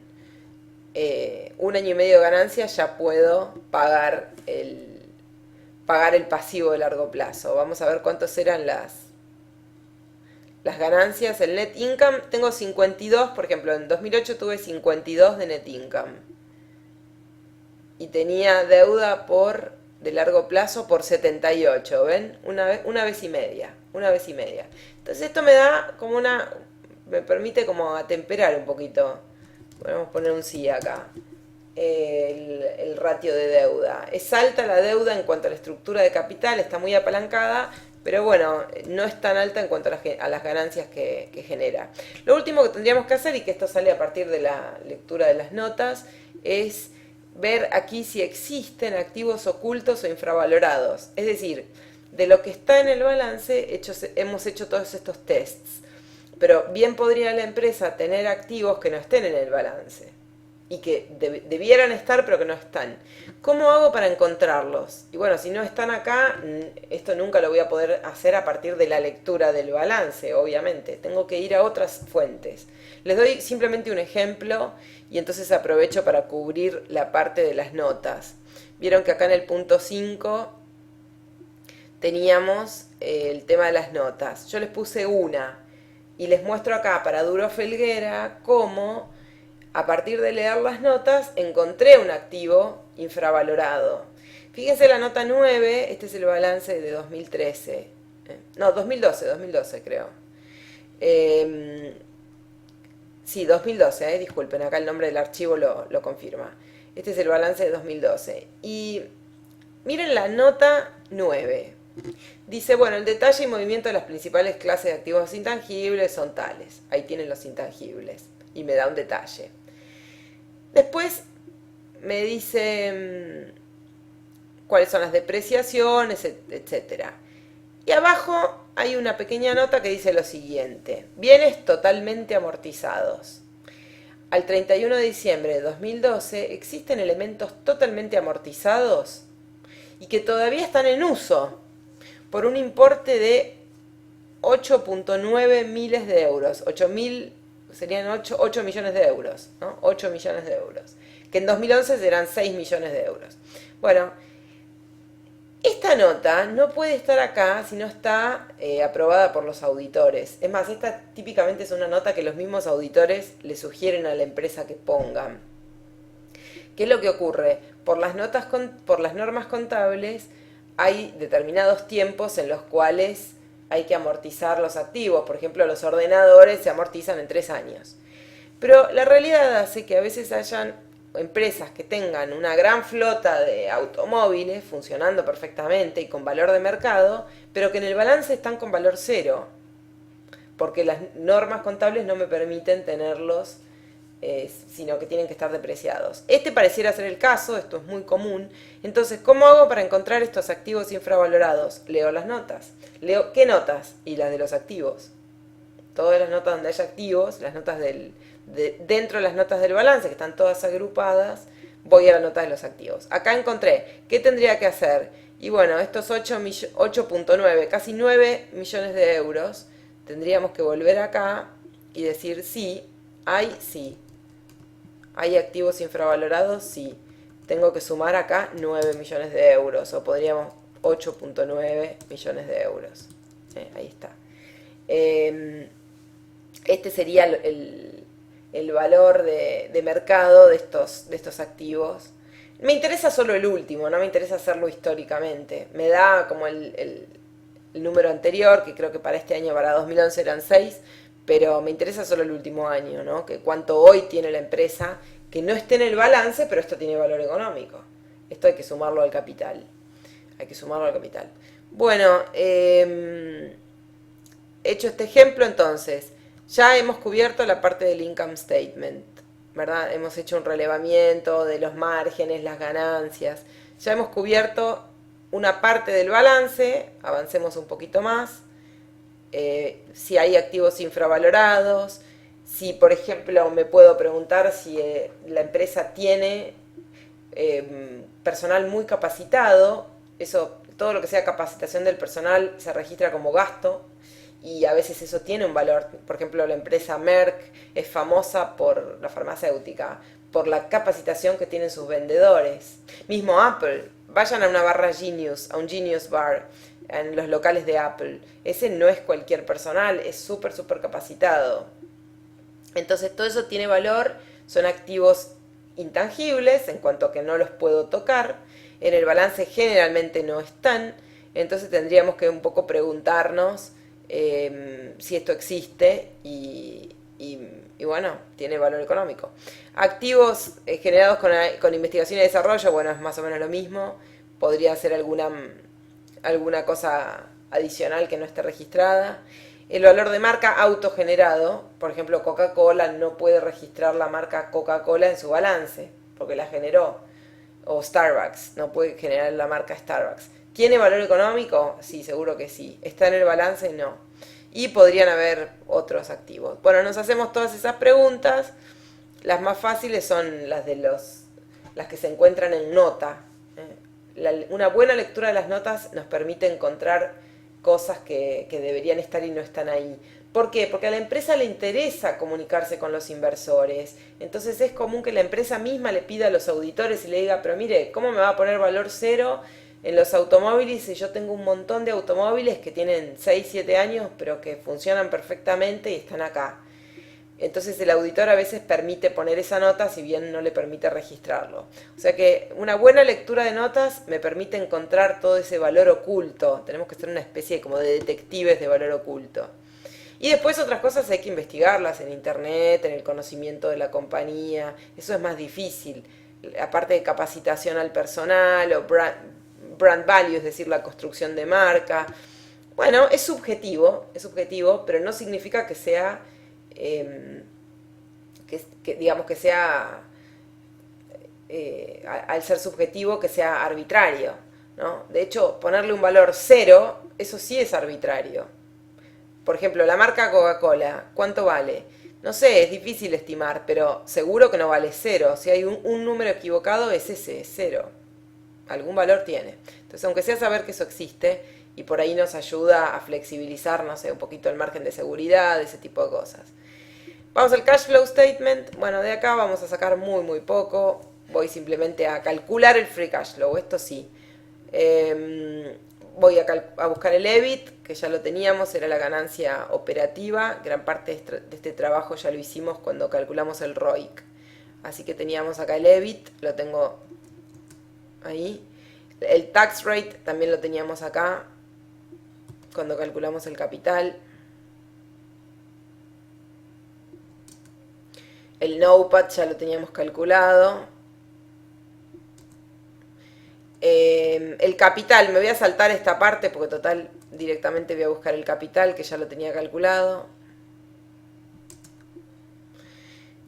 Speaker 1: 1 año y medio de ganancias ya puedo pagar el pasivo de largo plazo. Vamos a ver cuántos eran las ganancias, el net income. Tengo 52, por ejemplo, en 2008 tuve 52 de net income. Y tenía deuda de largo plazo por 78, ¿ven? Una vez y media. Entonces esto me da como me permite como atemperar un poquito. Podemos poner un sí acá. El ratio de deuda. Es alta la deuda en cuanto a la estructura de capital, está muy apalancada, pero bueno, no es tan alta en cuanto a las ganancias que genera. Lo último que tendríamos que hacer, y que esto sale a partir de la lectura de las notas, es ver aquí si existen activos ocultos o infravalorados. Es decir, de lo que está en el balance, hemos hecho todos estos tests. Pero bien podría la empresa tener activos que no estén en el balance y que debieran estar pero que no están. ¿Cómo hago para encontrarlos? Y bueno, si no están acá, esto nunca lo voy a poder hacer a partir de la lectura del balance, obviamente. Tengo que ir a otras fuentes. Les doy simplemente un ejemplo y entonces aprovecho para cubrir la parte de las notas. Vieron que acá en el punto 5 teníamos el tema de las notas. Yo les puse una y les muestro acá para Duro Felguera cómo a partir de leer las notas encontré un activo infravalorado. Fíjense la nota 9, este es el balance de 2013. No, 2012 creo. Sí, 2012, disculpen, acá el nombre del archivo lo confirma. Este es el balance de 2012. Y miren la nota 9. Dice, bueno, el detalle y movimiento de las principales clases de activos intangibles son tales. Ahí tienen los intangibles. Y me da un detalle. Después me dice cuáles son las depreciaciones, etc. Y abajo hay una pequeña nota que dice lo siguiente. Bienes totalmente amortizados. Al 31 de diciembre de 2012 existen elementos totalmente amortizados y que todavía están en uso por un importe de 8.9 miles de euros. 8.000 serían 8 millones de euros, ¿no? 8 millones de euros. Que en 2011 serán 6 millones de euros. Bueno, esta nota no puede estar acá si no está aprobada por los auditores. Es más, esta típicamente es una nota que los mismos auditores le sugieren a la empresa que pongan. ¿Qué es lo que ocurre? Por las normas contables hay determinados tiempos en los cuales hay que amortizar los activos. Por ejemplo, los ordenadores se amortizan en 3 años. Pero la realidad hace que a veces hayan empresas que tengan una gran flota de automóviles funcionando perfectamente y con valor de mercado, pero que en el balance están con valor cero, porque las normas contables no me permiten tenerlos, sino que tienen que estar depreciados. Este pareciera ser el caso, esto es muy común. Entonces, ¿cómo hago para encontrar estos activos infravalorados? Leo las notas. Leo, ¿qué notas? Y las de los activos. Todas las notas donde haya activos, las notas dentro de las notas del balance, que están todas agrupadas, voy a la nota de los activos. Acá encontré, ¿qué tendría que hacer? Y bueno, estos 8.9, casi 9 millones de euros, tendríamos que volver acá y decir sí, sí. ¿Hay activos infravalorados? Sí. Tengo que sumar acá 9 millones de euros, o podríamos 8.9 millones de euros. Ahí está. Este sería el valor de mercado de estos activos. Me interesa solo el último, no me interesa hacerlo históricamente. Me da como el número anterior, que creo que para este año, para 2011 eran 6, pero me interesa solo el último año, ¿no? Que cuánto hoy tiene la empresa, que no esté en el balance, pero esto tiene valor económico. Esto hay que sumarlo al capital. Bueno, hecho este ejemplo, entonces, ya hemos cubierto la parte del income statement, ¿verdad? Hemos hecho un relevamiento de los márgenes, las ganancias. Ya hemos cubierto una parte del balance, avancemos un poquito más. Si hay activos infravalorados, si por ejemplo me puedo preguntar si la empresa tiene personal muy capacitado, eso, todo lo que sea capacitación del personal se registra como gasto y a veces eso tiene un valor. Por ejemplo, la empresa Merck es famosa por la farmacéutica, por la capacitación que tienen sus vendedores. Mismo Apple, vayan a una barra Genius, a un Genius Bar, en los locales de Apple. Ese no es cualquier personal, es súper capacitado. Entonces todo eso tiene valor, son activos intangibles en cuanto a que no los puedo tocar, en el balance generalmente no están, entonces tendríamos que un poco preguntarnos si esto existe y bueno, tiene valor económico. Activos generados con investigación y desarrollo, bueno, es más o menos lo mismo, podría ser alguna cosa adicional que no esté registrada. El valor de marca autogenerado, por ejemplo, Coca-Cola no puede registrar la marca Coca-Cola en su balance, porque la generó. O Starbucks, no puede generar la marca Starbucks. ¿Tiene valor económico? Sí, seguro que sí. ¿Está en el balance? No. y podrían haber otros activos. Bueno, nos hacemos todas esas preguntas. Las más fáciles son las las que se encuentran en nota. Una buena lectura de las notas nos permite encontrar cosas que deberían estar y no están ahí. ¿Por qué? Porque a la empresa le interesa comunicarse con los inversores. Entonces es común que la empresa misma le pida a los auditores y le diga, pero mire, ¿cómo me va a poner valor cero en los automóviles si yo tengo un montón de automóviles que tienen 6, 7 años, pero que funcionan perfectamente y están acá? Entonces el auditor a veces permite poner esa nota, si bien no le permite registrarlo. O sea que una buena lectura de notas me permite encontrar todo ese valor oculto. Tenemos que ser una especie como de detectives de valor oculto. Y después otras cosas hay que investigarlas en internet, en el conocimiento de la compañía. Eso es más difícil. Aparte de capacitación al personal o brand value, es decir, la construcción de marca. Bueno, es subjetivo, pero no significa que sea... digamos que sea, al ser subjetivo, que sea arbitrario, ¿no? De hecho, ponerle un valor cero, eso sí es arbitrario. Por ejemplo, la marca Coca-Cola, ¿cuánto vale? No sé, es difícil estimar, pero seguro que no vale cero. Si hay un número equivocado, es ese, es cero. Algún valor tiene. Entonces, aunque sea saber que eso existe, y por ahí nos ayuda a flexibilizar, no sé, un poquito el margen de seguridad, ese tipo de cosas. Vamos al cash flow statement. Bueno, de acá vamos a sacar muy poco. Voy simplemente a calcular el free cash flow, esto sí. Voy a buscar el EBIT, que ya lo teníamos, era la ganancia operativa. Gran parte de este trabajo ya lo hicimos cuando calculamos el ROIC. Así que teníamos acá el EBIT, lo tengo ahí. El tax rate también lo teníamos acá, cuando calculamos el capital. El NOPAT ya lo teníamos calculado. El capital, me voy a saltar esta parte porque total directamente voy a buscar el capital que ya lo tenía calculado.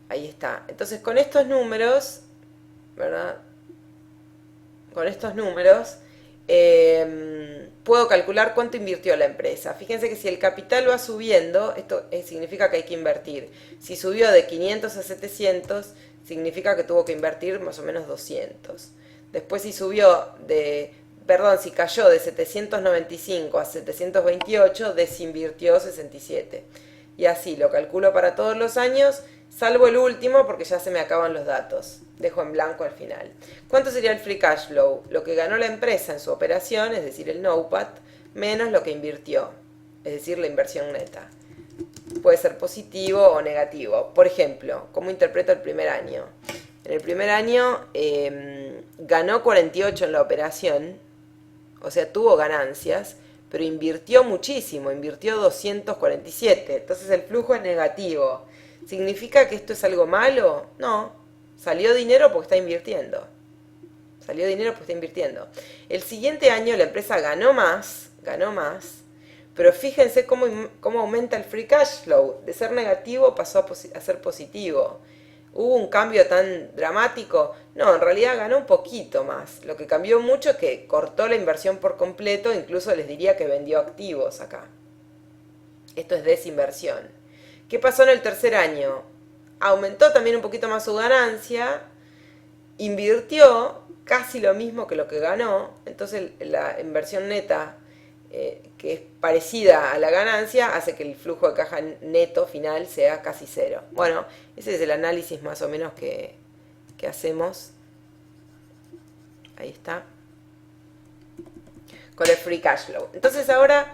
Speaker 1: Ahí está. Entonces con estos números, ¿verdad? Con estos números puedo calcular cuánto invirtió la empresa. Fíjense que si el capital va subiendo, esto significa que hay que invertir. Si subió de 500 a 700, significa que tuvo que invertir más o menos 200. Después si si cayó de 795 a 728, desinvirtió 67. Y así lo calculo para todos los años, salvo el último porque ya se me acaban los datos. Dejo en blanco al final. ¿Cuánto sería el free cash flow? Lo que ganó la empresa en su operación, es decir, el NOPAT, menos lo que invirtió, es decir, la inversión neta. Puede ser positivo o negativo. Por ejemplo, ¿cómo interpreto el primer año? En el primer año ganó 48 en la operación, o sea, tuvo ganancias, pero invirtió muchísimo, invirtió 247. Entonces el flujo es negativo. ¿Significa que esto es algo malo? No. Salió dinero porque está invirtiendo. El siguiente año la empresa ganó más, pero fíjense cómo aumenta el free cash flow. De ser negativo pasó a ser positivo. ¿Hubo un cambio tan dramático? No, en realidad ganó un poquito más. Lo que cambió mucho es que cortó la inversión por completo, incluso les diría que vendió activos acá. Esto es desinversión. ¿Qué pasó en el tercer año? Aumentó también un poquito más su ganancia, invirtió casi lo mismo que lo que ganó, entonces la inversión neta, que es parecida a la ganancia, hace que el flujo de caja neto final sea casi cero. Bueno, ese es el análisis más o menos que hacemos. Ahí está. Con el free cash flow. Entonces ahora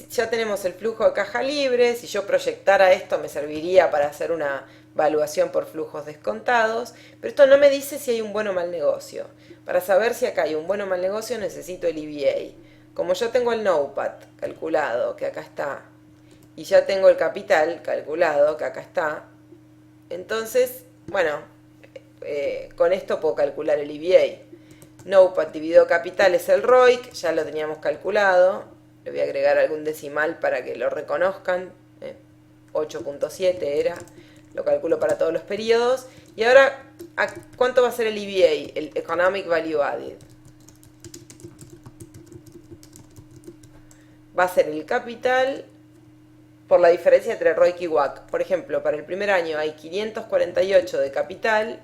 Speaker 1: ya tenemos el flujo de caja libre. Si yo proyectara esto me serviría para hacer una valuación por flujos descontados, pero esto no me dice si hay un buen o mal negocio. Para saber si acá hay un buen o mal negocio necesito el EVA. Como yo tengo el NOPAT calculado, que acá está, y ya tengo el capital calculado, que acá está, entonces, bueno, con esto puedo calcular el EVA. NOPAT dividido capital es el ROIC, ya lo teníamos calculado. Le voy a agregar algún decimal para que lo reconozcan. 8.7 era. Lo calculo para todos los periodos. Y ahora, ¿cuánto va a ser el EVA? El Economic Value Added. Va a ser el capital por la diferencia entre ROIC y WACC. Por ejemplo, para el primer año hay 548 de capital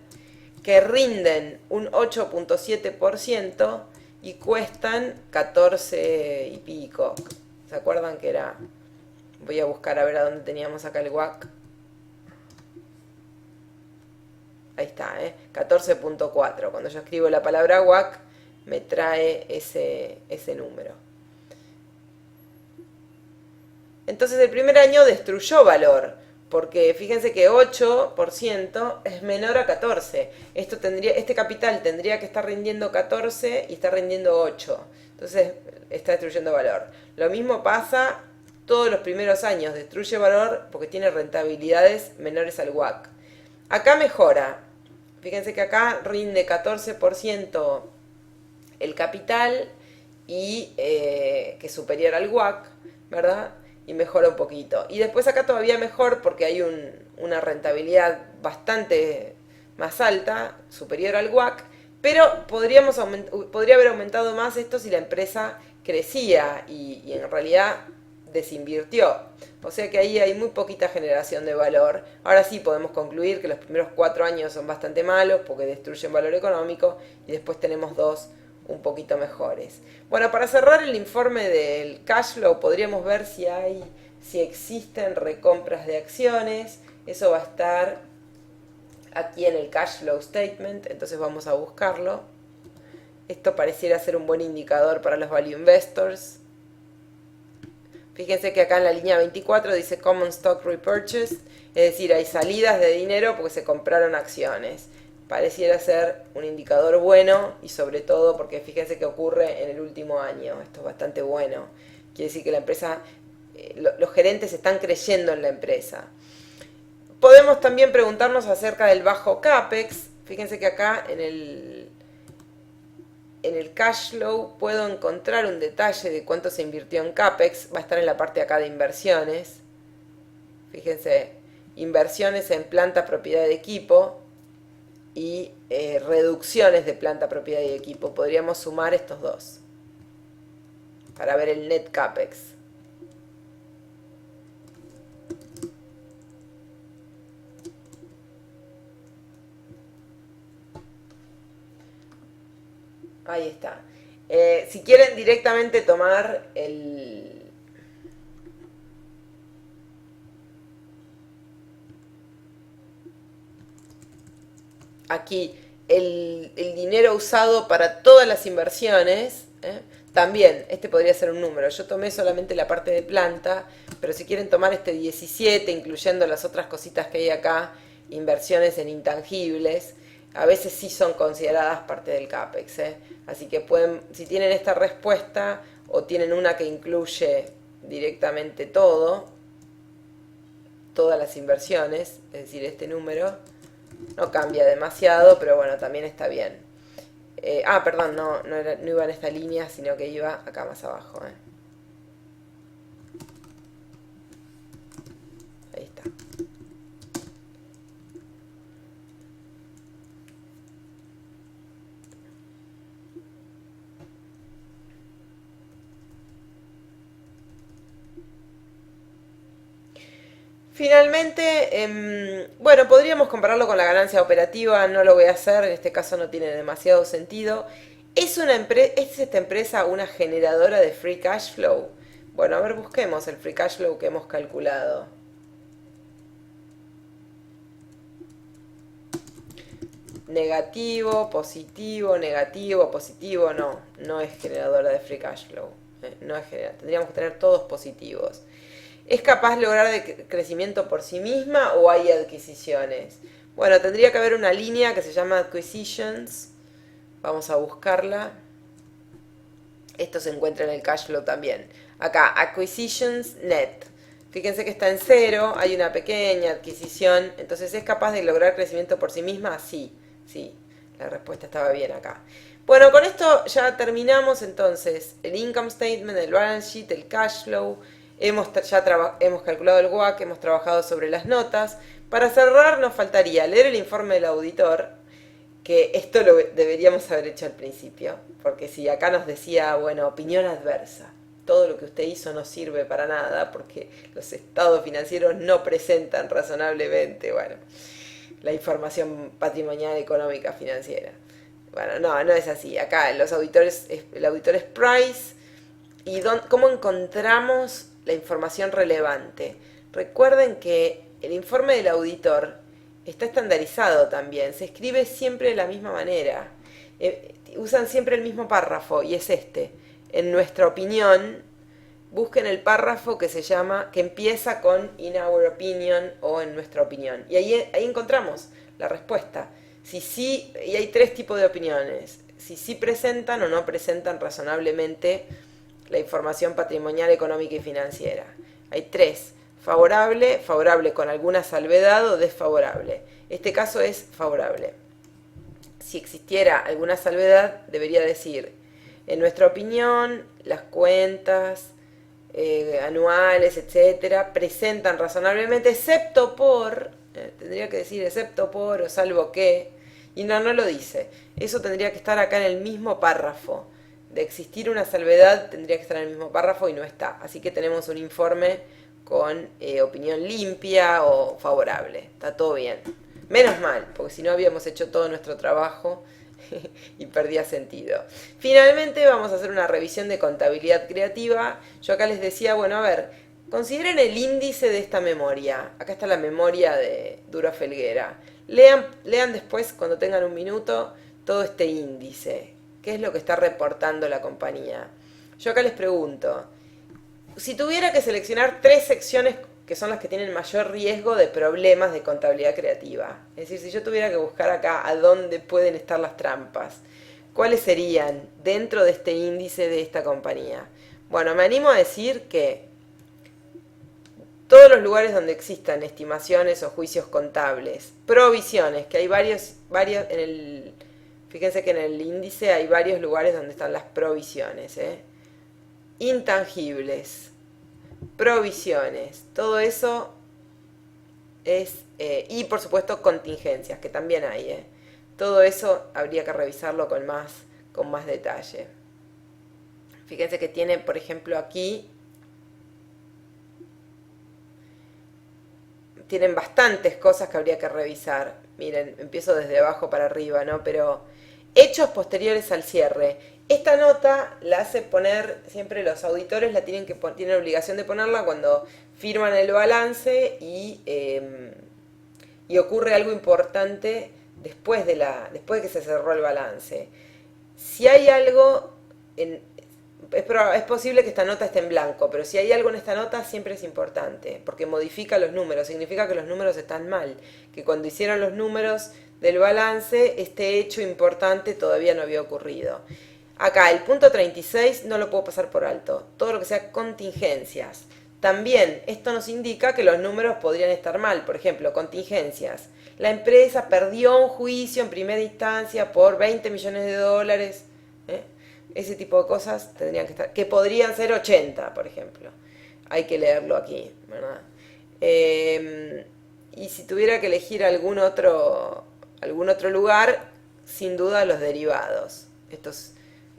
Speaker 1: que rinden un 8.7% y cuestan 14 y pico. ¿Se acuerdan que era? Voy a buscar a ver a dónde teníamos acá el WACC. Ahí está, 14.4. Cuando yo escribo la palabra WACC, me trae ese número. Entonces el primer año destruyó valor, porque fíjense que 8% es menor a 14. Este capital tendría que estar rindiendo 14 y está rindiendo 8. Entonces está destruyendo valor. Lo mismo pasa todos los primeros años, destruye valor porque tiene rentabilidades menores al WACC. Acá mejora. Fíjense que acá rinde 14% el capital y que es superior al WACC, ¿verdad? Y mejora un poquito. Y después acá todavía mejor porque hay una rentabilidad bastante más alta, superior al WACC, pero podría haber aumentado más esto si la empresa crecía y en realidad desinvirtió. O sea que ahí hay muy poquita generación de valor. Ahora sí podemos concluir que los primeros 4 años son bastante malos porque destruyen valor económico y después tenemos 2 un poquito mejores. Bueno, para cerrar el informe del cash flow podríamos ver si existen recompras de acciones. Eso va a estar aquí en el cash flow statement, entonces vamos a buscarlo. Esto pareciera ser un buen indicador para los value investors. Fíjense que acá en la línea 24 dice Common Stock Repurchased, es decir, hay salidas de dinero porque se compraron acciones. Pareciera ser un indicador bueno y sobre todo porque fíjense que ocurre en el último año. Esto es bastante bueno. Quiere decir que la empresa, los gerentes están creyendo en la empresa. Podemos también preguntarnos acerca del bajo CAPEX. Fíjense que acá en el cash flow puedo encontrar un detalle de cuánto se invirtió en CAPEX. Va a estar en la parte acá de inversiones. Fíjense, inversiones en planta, propiedad de equipo y reducciones de planta, propiedad y equipo. Podríamos sumar estos dos para ver el net CAPEX. Ahí está. Si quieren directamente tomar aquí el dinero usado para todas las inversiones, también este podría ser un número. Yo tomé solamente la parte de planta, pero si quieren tomar este 17, incluyendo las otras cositas que hay acá, inversiones en intangibles, a veces sí son consideradas parte del CAPEX. Así que pueden, si tienen esta respuesta o tienen una que incluye directamente todas las inversiones, es decir, este número, no cambia demasiado, pero bueno, también está bien. Perdón, no iba en esta línea, sino que iba acá más abajo. Ahí está. Finalmente, bueno, podríamos compararlo con la ganancia operativa, no lo voy a hacer, en este caso no tiene demasiado sentido. ¿Es esta empresa una generadora de free cash flow? Bueno, a ver, busquemos el free cash flow que hemos calculado. Negativo, positivo, no es generadora de free cash flow. Tendríamos que tener todos positivos. ¿Es capaz de lograr crecimiento por sí misma o hay adquisiciones? Bueno, tendría que haber una línea que se llama Acquisitions. Vamos a buscarla. Esto se encuentra en el cash flow también. Acá, Acquisitions Net. Fíjense que está en 0, hay una pequeña adquisición. Entonces, ¿es capaz de lograr crecimiento por sí misma? Sí, la respuesta estaba bien acá. Bueno, con esto ya terminamos entonces el Income Statement, el Balance Sheet, el Cash Flow. Hemos calculado el WACC, hemos trabajado sobre las notas. Para cerrar nos faltaría leer el informe del auditor, que esto lo deberíamos haber hecho al principio, porque si acá nos decía, bueno, opinión adversa. todo lo que usted hizo no sirve para nada porque los estados financieros no presentan razonablemente, bueno, la información patrimonial, económica, financiera. Bueno, no es así. Acá el auditor es Price. ¿Y cómo encontramos la información relevante? Recuerden que el informe del auditor está estandarizado también, se escribe siempre de la misma manera. Usan siempre el mismo párrafo y es este. En nuestra opinión, busquen el párrafo que empieza con in our opinion o en nuestra opinión. Y ahí encontramos la respuesta. Si sí, y hay tres tipos de opiniones. Si sí presentan o no presentan razonablemente la información patrimonial, económica y financiera. Hay tres. Favorable, favorable con alguna salvedad o desfavorable. Este caso es favorable. Si existiera alguna salvedad, debería decir, en nuestra opinión, las cuentas anuales, etcétera, presentan razonablemente, excepto por, tendría que decir excepto por o salvo que, y no lo dice. Eso tendría que estar acá en el mismo párrafo. De existir una salvedad, tendría que estar en el mismo párrafo y no está. Así que tenemos un informe con opinión limpia o favorable. Está todo bien. Menos mal, porque si no habíamos hecho todo nuestro trabajo y perdía sentido. Finalmente vamos a hacer una revisión de contabilidad creativa. Yo acá les decía, bueno, a ver, consideren el índice de esta memoria. Acá está la memoria de Duro Felguera. Lean después, cuando tengan un minuto, todo este índice. ¿Qué es lo que está reportando la compañía? Yo acá les pregunto, si tuviera que seleccionar tres secciones que son las que tienen mayor riesgo de problemas de contabilidad creativa, es decir, si yo tuviera que buscar acá a dónde pueden estar las trampas, ¿cuáles serían dentro de este índice de esta compañía? Bueno, me animo a decir que todos los lugares donde existan estimaciones o juicios contables, provisiones, que hay varios fíjense que en el índice hay varios lugares donde están las provisiones, intangibles, provisiones, todo eso es, y por supuesto contingencias, que también hay, todo eso habría que revisarlo con más detalle. Fíjense que tiene, por ejemplo, aquí, tienen bastantes cosas que habría que revisar. Miren, empiezo desde abajo para arriba, ¿no? Pero hechos posteriores al cierre. Esta nota la hace poner, siempre los auditores tienen obligación de ponerla cuando firman el balance y ocurre algo importante después de que se cerró el balance. Si hay algo, es posible que esta nota esté en blanco, pero si hay algo en esta nota siempre es importante, porque modifica los números, significa que los números están mal, que cuando hicieron los números del balance, este hecho importante todavía no había ocurrido. Acá, el punto 36 no lo puedo pasar por alto. Todo lo que sea contingencias. También, esto nos indica que los números podrían estar mal. Por ejemplo, contingencias. La empresa perdió un juicio en primera instancia por 20 millones de dólares. Ese tipo de cosas tendrían que estar. Que podrían ser 80, por ejemplo. Hay que leerlo aquí, ¿verdad? Y si tuviera que elegir algún otro lugar, sin duda los derivados.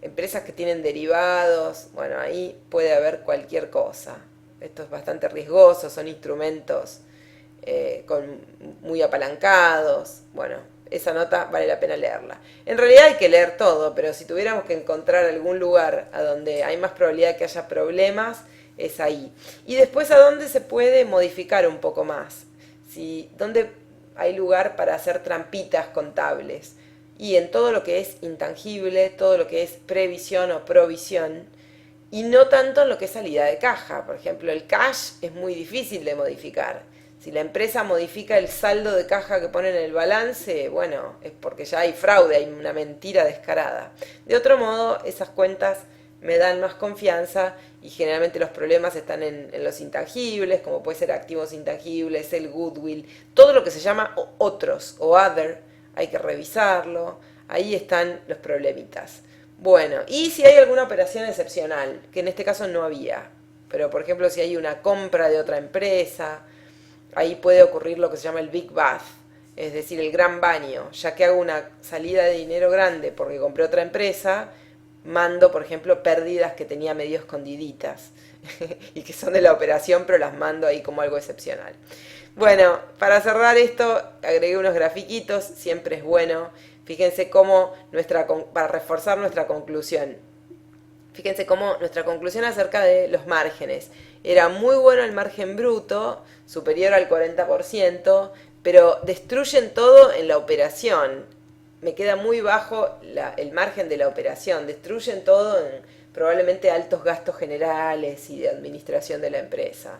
Speaker 1: Empresas que tienen derivados, bueno, ahí puede haber cualquier cosa. Esto es bastante riesgoso, son instrumentos muy apalancados. Bueno, esa nota vale la pena leerla. En realidad hay que leer todo, pero si tuviéramos que encontrar algún lugar a donde hay más probabilidad de que haya problemas, es ahí. Y después a dónde se puede modificar un poco más. ¿Dónde hay lugar para hacer trampitas contables? Y en todo lo que es intangible, todo lo que es previsión o provisión, y no tanto en lo que es salida de caja. Por ejemplo, el cash es muy difícil de modificar. Si la empresa modifica el saldo de caja que pone en el balance, bueno, es porque ya hay fraude, hay una mentira descarada. De otro modo, esas cuentas me dan más confianza y generalmente los problemas están en los intangibles, como puede ser activos intangibles, el goodwill, todo lo que se llama otros o other. Hay que revisarlo, ahí están los problemitas. Bueno, y si hay alguna operación excepcional, que en este caso no había, pero por ejemplo si hay una compra de otra empresa, ahí puede ocurrir lo que se llama el Big Bath, es decir, el gran baño, ya que hago una salida de dinero grande porque compré otra empresa, mando, por ejemplo, pérdidas que tenía medio escondiditas y que son de la operación, pero las mando ahí como algo excepcional. Bueno, para cerrar esto, agregué unos grafiquitos, siempre es bueno. Fíjense cómo para reforzar nuestra conclusión. Fíjense cómo nuestra conclusión acerca de los márgenes. Era muy bueno el margen bruto, superior al 40%, pero destruyen todo en la operación. Me queda muy bajo el margen de la operación. Destruyen todo en probablemente altos gastos generales y de administración de la empresa.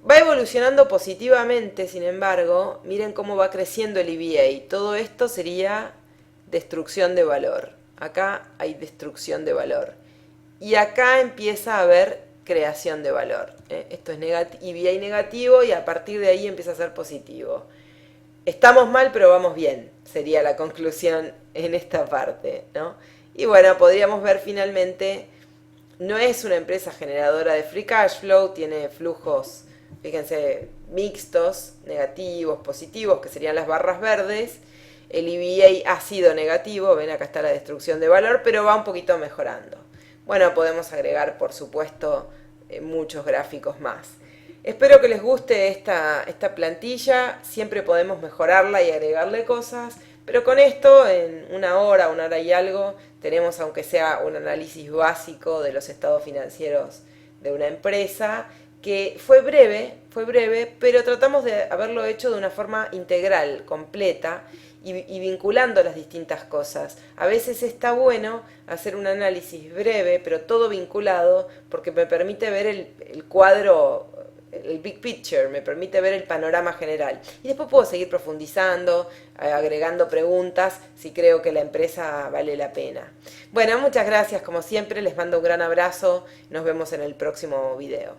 Speaker 1: Va evolucionando positivamente, sin embargo, miren cómo va creciendo el EVA. Todo esto sería destrucción de valor. Acá hay destrucción de valor. Y acá empieza a haber creación de valor. Esto es EVA negativo y a partir de ahí empieza a ser positivo. Estamos mal, pero vamos bien, sería la conclusión en esta parte, ¿no? Y bueno, podríamos ver finalmente, no es una empresa generadora de free cash flow, tiene flujos, fíjense, mixtos, negativos, positivos, que serían las barras verdes. El EVA ha sido negativo, ven acá está la destrucción de valor, pero va un poquito mejorando. Bueno, podemos agregar, por supuesto, muchos gráficos más. Espero que les guste esta plantilla, siempre podemos mejorarla y agregarle cosas, pero con esto en una hora y algo, tenemos aunque sea un análisis básico de los estados financieros de una empresa, que fue breve, pero tratamos de haberlo hecho de una forma integral, completa, y vinculando las distintas cosas. A veces está bueno hacer un análisis breve, pero todo vinculado, porque me permite ver el cuadro, el big picture, me permite ver el panorama general. Y después puedo seguir profundizando, agregando preguntas, si creo que la empresa vale la pena. Bueno, muchas gracias, como siempre, les mando un gran abrazo, nos vemos en el próximo video.